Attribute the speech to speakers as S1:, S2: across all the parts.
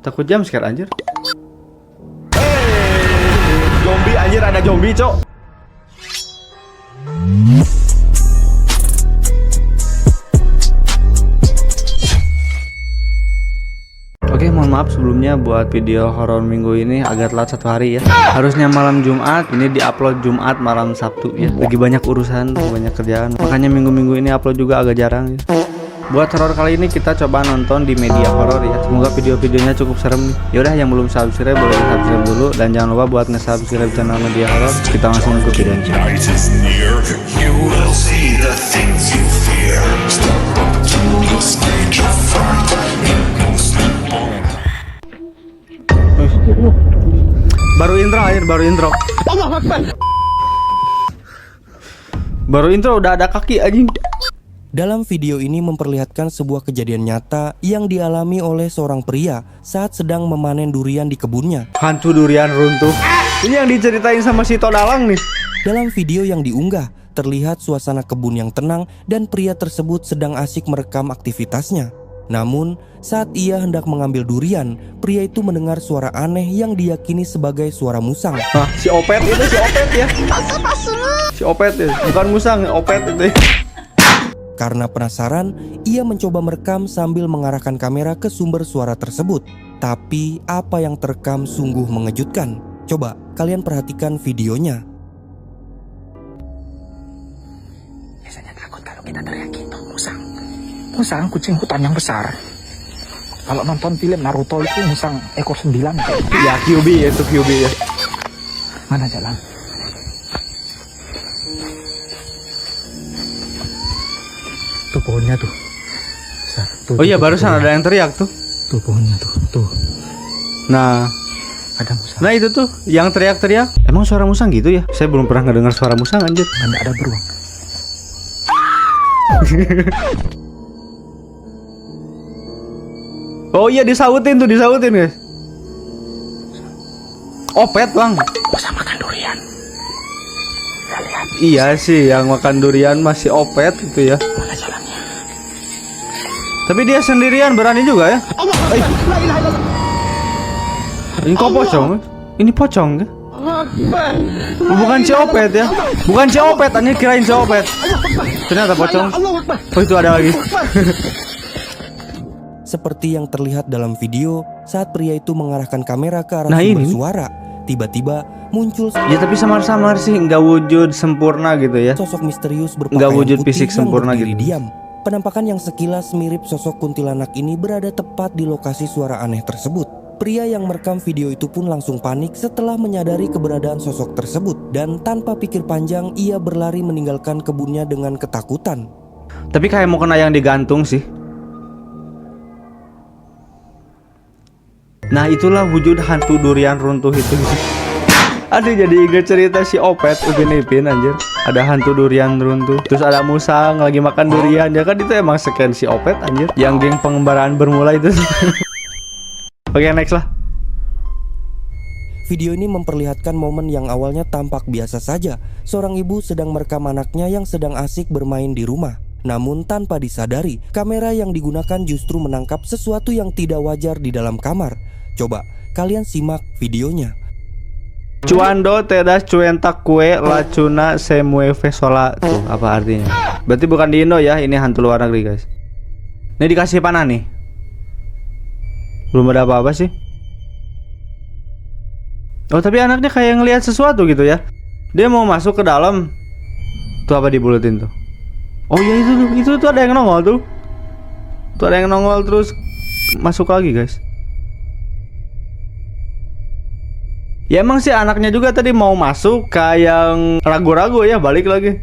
S1: Takut jam scare anjir. Zombie anjir, ada zombie, Cok. Oke, mohon maaf sebelumnya buat video horor minggu ini agak telat 1 hari ya. Harusnya malam Jumat, ini diupload Jumat malam Sabtu ya. Lagi banyak urusan, banyak kerjaan. Makanya minggu-minggu ini upload juga agak jarang ya. Buat horor kali ini kita coba nonton di media horor ya. Semoga video-videonya cukup serem nih. Yaudah, yang belum subscribe boleh subscribe dulu, dan jangan lupa buat nge-subscribe channel media horor. Kita langsung ke videonya. Baru intro aja, baru intro. Baru intro udah ada kaki anjing.
S2: Dalam video ini memperlihatkan sebuah kejadian nyata yang dialami oleh seorang pria saat sedang memanen durian di kebunnya.
S1: Hantu durian runtuh. Ini yang diceritain sama si Todalang nih.
S2: Dalam video yang diunggah, terlihat suasana kebun yang tenang dan pria tersebut sedang asik merekam aktivitasnya. Namun, saat ia hendak mengambil durian, pria itu mendengar suara aneh yang diyakini sebagai suara musang.
S1: Hah, si Opet itu, si Opet ya. Si Opet ya, bukan musang, Opet itu.
S2: Karena penasaran, ia mencoba merekam sambil mengarahkan kamera ke sumber suara tersebut. Tapi apa yang terekam sungguh mengejutkan. Coba kalian perhatikan videonya.
S3: Biasanya takut kalau kita teriak gitu, musang. Musang kucing hutan yang besar. Kalau nonton film Naruto itu musang ekor 9.
S1: Ya, QB ya, itu QB ya.
S3: Mana jalan? Tuh pohonnya tuh.
S1: Oh iya, barusan ada yang teriak tuh.
S3: Tuh pohonnya tuh. Tuh.
S1: Nah,
S3: Ada musang.
S1: nah itu tuh yang teriak-teriak. Emang suara musang gitu ya? Saya belum pernah ngedengar suara musang anjir.
S3: Mana ada beruang.
S1: Oh iya, disautin tuh, disautin guys. Opet bang.
S3: Musang makan durian. Lihat.
S1: Iya sih, yang makan durian masih Opet gitu ya.
S3: Mana jalannya?
S1: Tapi dia sendirian berani juga ya. Ini kok pocong? Ini pocong ya? Bukan si Opet ya. Bukan si Opet, anjir, kirain si Opet. Ternyata pocong. Oh itu ada lagi.
S2: Seperti yang terlihat dalam video, saat pria itu mengarahkan kamera ke arah
S1: Nah,
S2: sumber
S1: ini.
S2: suara, tiba-tiba muncul
S1: Ya tapi samar-samar sih, nggak wujud sempurna gitu ya.
S2: sosok misterius berpakaian
S1: Nggak wujud
S2: putih
S1: fisik
S2: yang
S1: sempurna
S2: berdiri
S1: gitu.
S2: diam. Penampakan yang sekilas mirip sosok kuntilanak ini berada tepat di lokasi suara aneh tersebut. Pria yang merekam video itu pun langsung panik setelah menyadari keberadaan sosok tersebut, dan tanpa pikir panjang ia berlari meninggalkan kebunnya dengan ketakutan.
S1: Tapi kayak mau kena yang digantung sih. Nah itulah wujud hantu durian runtuh itu. Aduh, jadi inget cerita si Opet Upin Ipin anjir. Ada hantu durian runtuh, terus ada musang lagi makan durian. Ya kan itu emang scan si Opet anjir. Yang geng pengembaraan bermula itu. Oke, next lah.
S2: Video ini memperlihatkan momen yang awalnya tampak biasa saja. Seorang ibu sedang merekam anaknya yang sedang asik bermain di rumah. Namun tanpa disadari, kamera yang digunakan justru menangkap sesuatu yang tidak wajar di dalam kamar. Coba kalian simak videonya.
S1: Cuando tedas cuentak kue lacuna se mueve sola. Tuh apa artinya? Berarti bukan di Indo ya, ini hantu luar negeri guys. Ini dikasih panah nih. Belum ada apa-apa sih. Oh tapi anaknya kayak ngelihat sesuatu gitu ya. Dia mau masuk ke dalam. Tuh apa dibulutin tuh? Oh iya itu tuh ada yang nongol tuh. Tuh ada yang nongol terus masuk lagi guys. Ya emang sih anaknya juga tadi mau masuk, kayak yang ragu-ragu ya, balik lagi.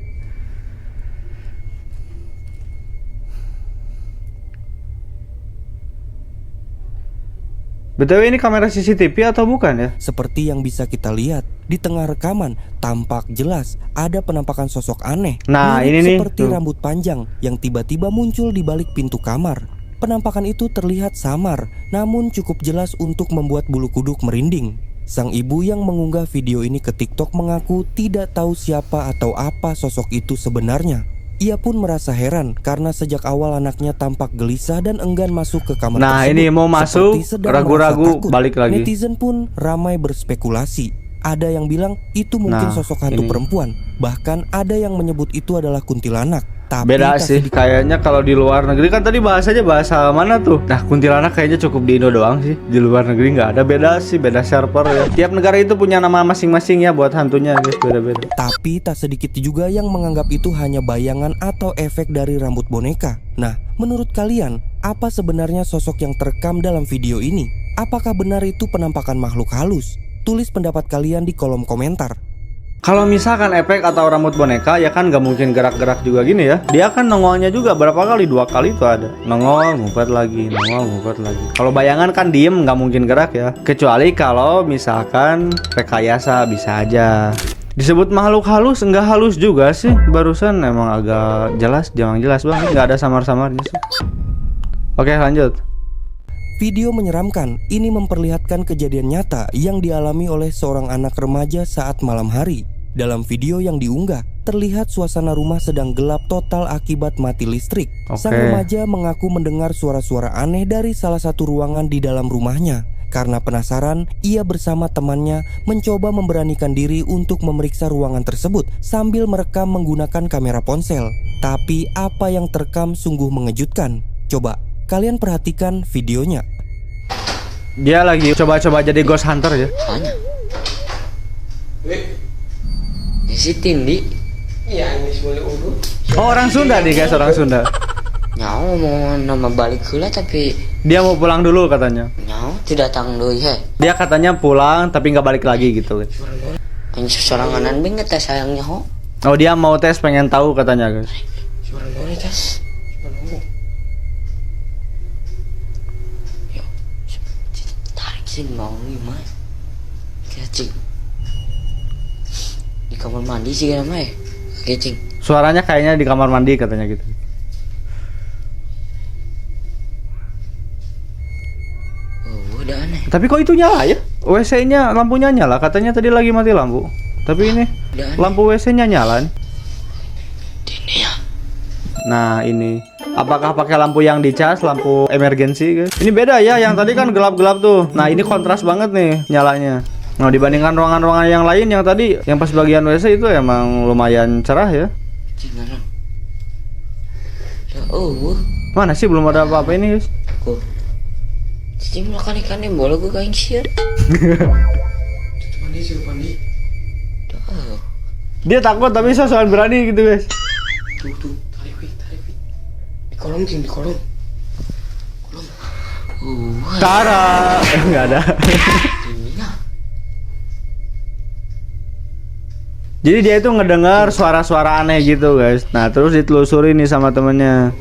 S1: BTW ini kamera CCTV atau bukan ya?
S2: Seperti yang bisa kita lihat, di tengah rekaman tampak jelas ada penampakan sosok aneh.
S1: Nah,
S2: mirip
S1: ini nih,
S2: seperti
S1: tuh.
S2: rambut panjang yang tiba-tiba muncul di balik pintu kamar. Penampakan itu terlihat samar, namun cukup jelas untuk membuat bulu kuduk merinding. Sang ibu yang mengunggah video ini ke TikTok mengaku tidak tahu siapa atau apa sosok itu sebenarnya. Ia pun merasa heran karena sejak awal anaknya tampak gelisah dan enggan masuk ke kamar
S1: Nah,
S2: tersebut.
S1: ini mau masuk,
S2: Seperti sedang
S1: ragu-ragu,
S2: merasa takut.
S1: balik lagi.
S2: Netizen pun ramai berspekulasi. Ada yang bilang itu mungkin
S1: Nah,
S2: sosok hantu
S1: ini.
S2: perempuan. Bahkan ada yang menyebut itu adalah kuntilanak. Tapi
S1: Beda
S2: tak
S1: sih,
S2: sedikit
S1: kayaknya kalau di luar negeri kan tadi bahasanya bahasa mana tuh? Nah, kuntilanak kayaknya cukup di Indo doang sih. Di luar negeri nggak ada, beda sih, beda server ya. Tiap negara itu punya nama masing-masing ya buat hantunya guys, beda-beda.
S2: Tapi tak sedikit juga yang menganggap itu hanya bayangan atau efek dari rambut boneka. Nah, menurut kalian, apa sebenarnya sosok yang terekam dalam video ini? Apakah benar itu penampakan makhluk halus? Tulis pendapat kalian di kolom komentar.
S1: Kalau misalkan efek atau rambut boneka ya kan nggak mungkin gerak-gerak juga gini ya. Dia kan nongolnya juga berapa kali? 2 kali tuh ada. Nongol, ngumpet lagi, nongol, ngumpet lagi. Kalau bayangan kan diem nggak mungkin gerak ya. Kecuali kalau misalkan rekayasa bisa aja. Disebut makhluk halus enggak halus juga sih. Barusan emang agak jelas, jangan jelas banget, nggak ada samar-samarnya sih. Oke, lanjut.
S2: Video menyeramkan ini memperlihatkan kejadian nyata yang dialami oleh seorang anak remaja saat malam hari. Dalam video yang diunggah, terlihat suasana rumah sedang gelap total akibat mati listrik. Sang remaja mengaku mendengar suara-suara aneh dari salah satu ruangan di dalam rumahnya. Karena penasaran, ia bersama temannya mencoba memberanikan diri untuk memeriksa ruangan tersebut sambil merekam menggunakan kamera ponsel. Tapi apa yang terekam sungguh mengejutkan. Coba kalian perhatikan videonya.
S1: Dia lagi coba-coba jadi ghost hunter ya.
S4: Tanya. Si Tindi.
S5: Iya, ini boleh urut.
S1: Oh, orang Sunda nih guys, orang Sunda.
S4: Nyawa mau nama balik heula tapi
S1: Dia mau pulang dulu katanya.
S4: nyawa tidak datang deui he.
S1: Dia katanya pulang tapi nggak balik lagi gitu guys.
S4: Hanya sesoranganan banget teh sayangnya ho.
S1: Oh, dia mau tes, pengen tahu katanya guys.
S4: Boleh tes. Yo. Tarik sih mau lima. Kecing. Di kamar mandi sih kan mah. Kecing.
S1: Suaranya kayaknya di kamar mandi katanya gitu.
S4: Oh, udah aneh.
S1: Tapi kok itu nyala ya? WC-nya lampunya nyala, katanya tadi lagi mati lampu. Tapi ini
S4: Udah aneh.
S1: lampu WC-nya nyala nih.
S4: Ini ya.
S1: Nah, ini apakah pakai lampu yang dicas, lampu emergensi guys? Ini beda ya, yang tadi kan gelap-gelap tuh. Nah, ini kontras banget nih nyalanya. Nah, dibandingkan ruangan-ruangan yang lain yang tadi yang pas bagian WC itu emang lumayan cerah ya.
S4: Cinaran. Oh,
S1: Mana sih belum ada apa-apa ini guys?
S4: kok. Cing makan ikan yang bola gue kain siar.
S5: Mandi suruh mandi.
S4: Oh.
S1: Dia takut tapi sosokan berani gitu guys.
S5: Tuh, tarik wih. Di kolom, Cing, di kolom.
S1: Tara, nggak ada.
S4: Ininya.
S1: Jadi dia itu ngedengar suara-suara aneh gitu guys. Nah, terus ditelusuri nih sama temennya.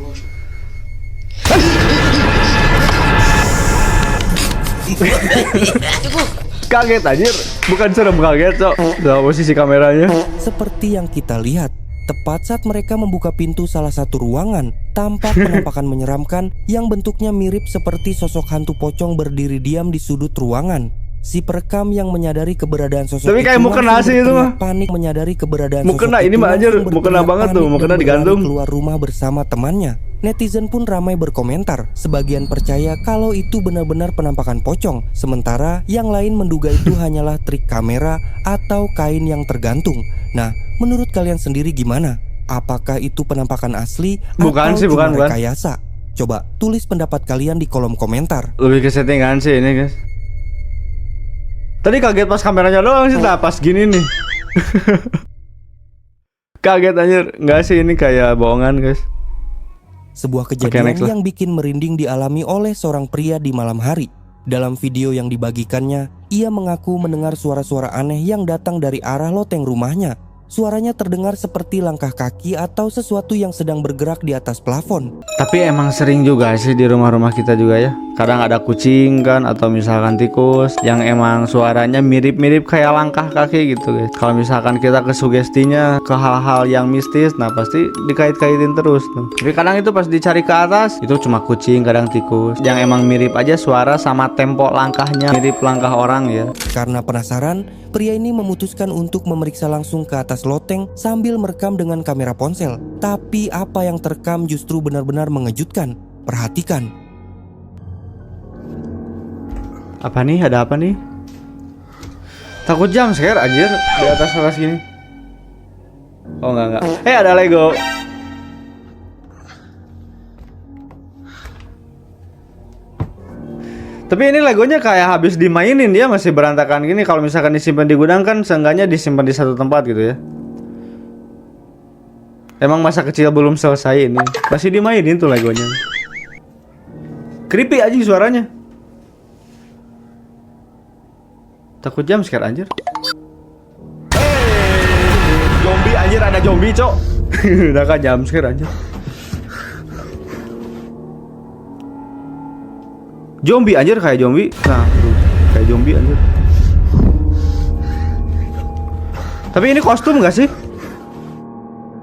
S1: Kaget anjir, bukan serem, kaget cok. Sama posisi kameranya.
S2: Seperti yang kita lihat, tepat saat mereka membuka pintu salah satu ruangan, tampak penampakan menyeramkan yang bentuknya mirip seperti sosok hantu pocong berdiri diam di sudut ruangan. Si perekam yang menyadari keberadaan sosok
S1: Tapi kayak
S2: itu
S1: mukena
S2: langsung
S1: sih itu
S2: berteriak
S1: mah.
S2: panik menyadari keberadaan
S1: Mukena,
S2: sosok
S1: ini
S2: itu
S1: mah anjir,
S2: langsung
S1: mukena
S2: berteriak
S1: banget tuh,
S2: panik
S1: mukena
S2: dan berlari
S1: digantung.
S2: keluar rumah bersama temannya. Netizen pun ramai berkomentar. Sebagian percaya kalau itu benar-benar penampakan pocong, sementara yang lain menduga itu hanyalah trik kamera atau kain yang tergantung. Nah, menurut kalian sendiri gimana? Apakah itu penampakan asli
S1: Bukan
S2: atau
S1: sih, bukan,
S2: cuma
S1: bukan.
S2: rekayasa? Coba tulis pendapat kalian di kolom komentar.
S1: Lebih ke settingan sih ini guys. Tadi kaget pas kameranya doang sih, nah pas gini nih. Kaget anjir, nggak sih ini kayak bohongan guys.
S2: Sebuah
S1: Oke,
S2: kejadian
S1: next lah.
S2: yang bikin merinding dialami oleh seorang pria di malam hari. Dalam video yang dibagikannya, ia mengaku mendengar suara-suara aneh yang datang dari arah loteng rumahnya. Suaranya terdengar seperti langkah kaki atau sesuatu yang sedang bergerak di atas plafon.
S1: Tapi emang sering juga sih di rumah-rumah kita juga ya. Kadang ada kucing kan, atau misalkan tikus yang emang suaranya mirip-mirip kayak langkah kaki gitu guys. Kalau misalkan kita kesugestinya ke hal-hal yang mistis, nah pasti dikait-kaitin terus tuh. Tapi kadang itu pas dicari ke atas, itu cuma kucing, kadang tikus. Yang emang mirip aja suara sama tempo langkahnya, mirip langkah orang ya.
S2: Karena penasaran, pria ini memutuskan untuk memeriksa langsung ke atas atas loteng sambil merekam dengan kamera ponsel. Tapi apa yang terekam justru benar-benar mengejutkan. Perhatikan.
S1: Apa nih? Ada apa nih? Takut jam scare anjir di atas kelas gini. Oh enggak. Ada Lego. Tapi ini Legonya kayak habis dimainin, dia masih berantakan gini. Kalau misalkan disimpan di gudang kan seenggaknya disimpan di satu tempat gitu ya. Emang masa kecil belum selesai ini. Masih dimainin tuh Legonya. Creepy aja suaranya. Takut jam scare anjir. Zombie anjir, ada zombie cok. Udah kan jam scare anjir. Zombie anjir, kayak zombie. Nah, kayak zombie anjir. Tapi ini kostum gak sih?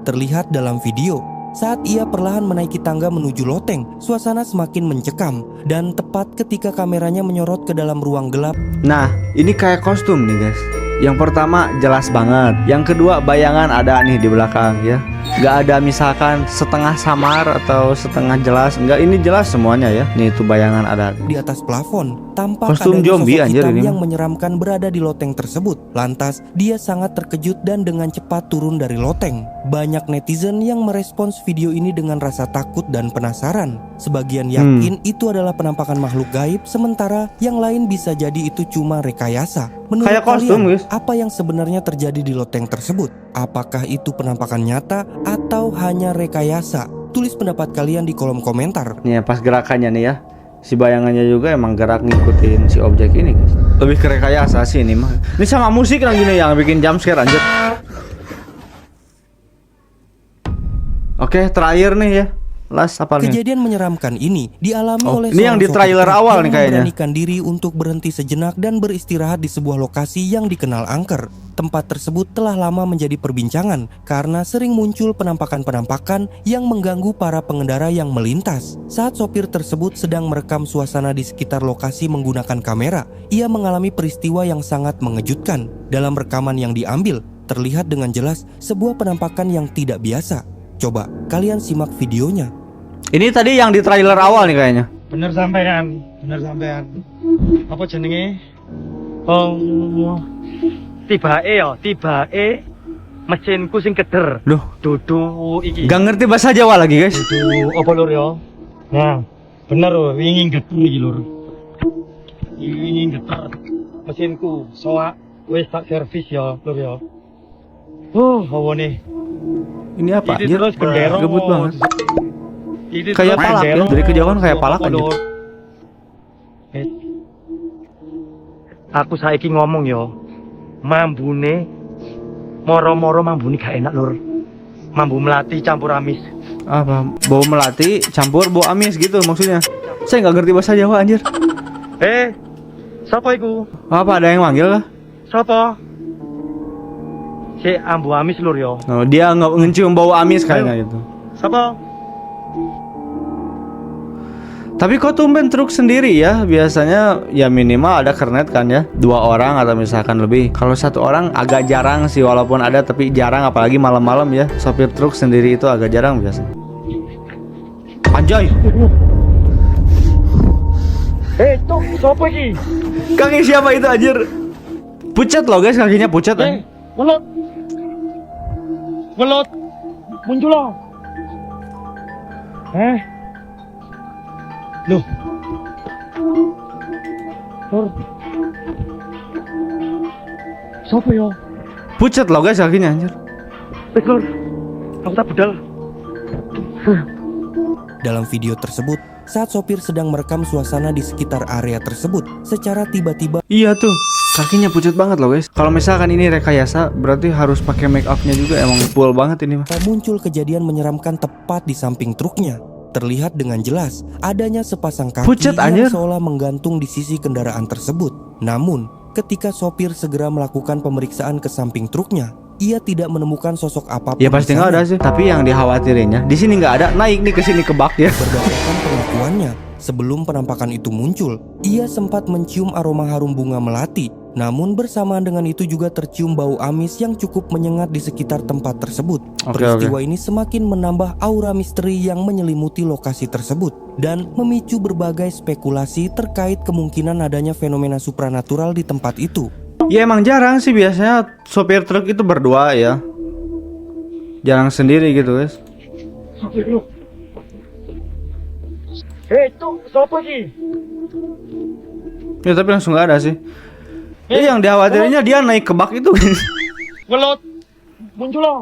S2: Terlihat dalam video, saat ia perlahan menaiki tangga menuju loteng, suasana semakin mencekam. Dan tepat ketika kameranya menyorot ke dalam ruang gelap.
S1: Nah, ini kayak kostum nih guys. Yang pertama jelas banget. Yang kedua bayangan ada nih di belakang ya. Gak ada misalkan setengah samar atau setengah jelas. Enggak, ini jelas semuanya ya. Nih itu bayangan ada.
S2: Di atas plafon, tampak
S1: Kostum
S2: adanya
S1: zombie
S2: sosok
S1: anjir
S2: hitam
S1: ini.
S2: yang menyeramkan berada di loteng tersebut. Lantas, dia sangat terkejut dan dengan cepat turun dari loteng. Banyak netizen yang merespons video ini dengan rasa takut dan penasaran. Sebagian yakin itu adalah penampakan makhluk gaib, sementara yang lain bisa jadi itu cuma rekayasa. Menurut
S1: Kayak kostum,
S2: kalian,
S1: guys.
S2: apa yang sebenarnya terjadi di loteng tersebut? Apakah itu penampakan nyata atau hanya rekayasa? Tulis pendapat kalian di kolom komentar.
S1: Nih pas gerakannya nih ya. Si bayangannya juga emang gerak ngikutin si objek ini guys. Lebih ke rekayasa sih ini mah. Ini sama musik lagi nih yang bikin jump scare anjir. Oke, terakhir nih ya. Last apa nih?
S2: Kejadian menyeramkan ini dialami oleh
S1: ini yang
S2: seorang
S1: di trailer
S2: sopir truk
S1: awal
S2: yang
S1: nih kayaknya.
S2: memberanikan diri untuk berhenti sejenak dan beristirahat di sebuah lokasi yang dikenal angker. Tempat tersebut telah lama menjadi perbincangan karena sering muncul penampakan-penampakan yang mengganggu para pengendara yang melintas. Saat sopir tersebut sedang merekam suasana di sekitar lokasi menggunakan kamera, ia mengalami peristiwa yang sangat mengejutkan. Dalam rekaman yang diambil, terlihat dengan jelas sebuah penampakan yang tidak biasa. Coba kalian simak videonya.
S1: Ini tadi yang di trailer awal nih kayaknya.
S6: Bener sampean. Apa jenenge? Tibake mesinku sing keder.
S1: Loh,
S6: Dudu iki.
S1: gak ngerti bahasa Jawa lagi guys.
S6: Dudu apa lur ya? Nah, bener lho, wingi geter iki lur. Wingi geter. Mesinku soak wis tak servis ya, lur ya. Hawane.
S1: Ini apa?
S6: Ini
S1: Anjir,
S6: terus gendero.
S1: gebut banget.
S6: Ini
S1: Kayak
S6: terus
S1: palak ya,
S6: gendero.
S1: dari kejauhan kayak palak
S6: Apa,
S1: aja.
S6: Lur? Aku saiki ngomong yo. Mambune moro-moro mambune gak enak lur. Mambu melati campur amis.
S1: Apa? Bau melati campur bau amis gitu maksudnya. Saya nggak ngerti bahasa Jawa anjir.
S6: Sapa iku?
S1: Apa ada yang manggil kah?
S6: Sapa? Si ambu amis lur yo.
S1: Oh, dia nggak ngecium bau amis kayaknya gitu.
S6: Sapa?
S1: Tapi kok tumben truk sendiri ya? Biasanya ya minimal ada kernet kan ya, 2 orang atau misalkan lebih. Kalau 1 orang agak jarang sih, walaupun ada tapi jarang, apalagi malam-malam ya. Sopir truk sendiri itu agak jarang biasanya. Anjay,
S6: Cok, sapa iki?
S1: kaki siapa itu anjir? Pucat loh guys, kakinya pucat.
S6: Welot. Welot. Muncul lo. Loh. Lur. Sapa yo?
S1: Pucat loh guys kakinya anjir.
S6: Wis lur. Aku tak budal.
S2: Dalam video tersebut, saat sopir sedang merekam suasana di sekitar area tersebut, secara tiba-tiba
S1: Iya tuh, kakinya pucat banget loh guys. Kalau misalkan ini rekayasa, berarti harus pakai make upnya juga. Emang full banget ini mah.
S2: muncul kejadian menyeramkan tepat di samping truknya. Terlihat dengan jelas adanya sepasang kaki
S1: Pucat,
S2: yang
S1: anjir.
S2: seolah menggantung di sisi kendaraan tersebut. Namun, ketika sopir segera melakukan pemeriksaan ke samping truknya, ia tidak menemukan sosok apapun.
S1: Ya pasti
S2: di
S1: nggak
S2: sana.
S1: ada sih. Tapi yang dikhawatirinnya di sini nggak ada. Naik nih ke sini ke bak ya.
S2: Berdasarkan pengakuannya, sebelum penampakan itu muncul, ia sempat mencium aroma harum bunga melati. Namun bersamaan dengan itu juga tercium bau amis yang cukup menyengat di sekitar tempat tersebut. Peristiwa ini semakin menambah aura misteri yang menyelimuti lokasi tersebut dan memicu berbagai spekulasi terkait kemungkinan adanya fenomena supranatural di tempat itu.
S1: Ya emang jarang sih, biasanya sopir truk itu berdua ya. Jarang sendiri gitu guys.
S6: Hei, itu siapa sih?
S1: Ya tapi langsung gak ada sih. Yang dikhawatirinnya dia naik ke bak itu guys.
S6: Ngelot, muncul lah.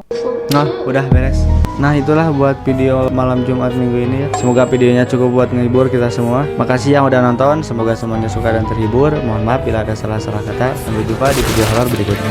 S1: Nah udah beres. Nah itulah buat video malam Jumat minggu ini ya. Semoga videonya cukup buat menghibur kita semua. Makasih yang udah nonton. Semoga semuanya suka dan terhibur. Mohon maaf bila ada salah-salah kata. Sampai jumpa di video horor berikutnya.